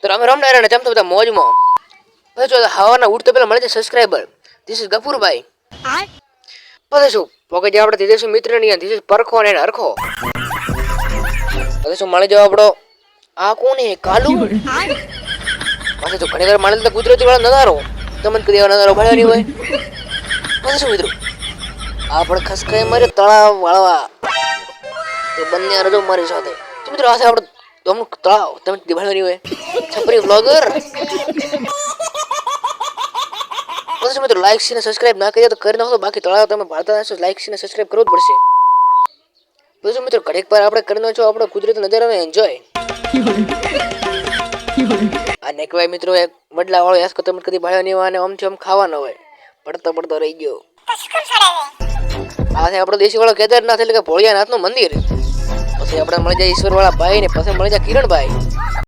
તો અમે રમનારા ને જમતા બધા મોજમાં. પછી જો હવાના ઉઠતા પેલા મળે છે સબસ્ક્રાઇબર. This is ગફુરભાઈ. પછી શું પોકે જે આપણે ધીસ મિત્ર ની ધીસ ઇઝ પરખો ને હરખો. પછી શું મળે જો આપણો આ કોણ હે કાલુ. પછી તો ઘણી વાર મળે તો ગુજરાતી વાળા નજારો તમને કદી નજારો ભળ્યો નહીં હોય. પછી શું મિત્રો આપણે ખસકાઈ મારે તળાવ વાળવા તો બંને રજો મારી સાથે મિત્રો આ આપણે તમ તળાવ તમે દિવાળો નહીં હોય છપરી વ્લોગર. પછી મિત્રો લાઈક અને સબસ્ક્રાઇબ ના કરીએ તો કરી નાખો બાકી તળાવ તમે ભારતા હશો લાઈક અને સબસ્ક્રાઇબ કરવું જ પડશે. પછી મિત્રો ઘડીક પર આપણે કરી નાખો આપણો કુદરતી નજારાને એન્જોય. આ નેકવાય મિત્રો એક વડલા વાળો યાસ તમે કદી ભાળ્યો નહીં હોય અને આમથી આમ ખાવાનો હોય પડતો પડતો રહી ગયો. આ છે આપણો દેશી વાળો કેદારનાથ એટલે કે ભોળિયાનાથ નું મંદિર. પછી આપણે મળી જાય ઈશ્વર વાળા ભાઈ ને પછી મળી જાય કિરણભાઈ.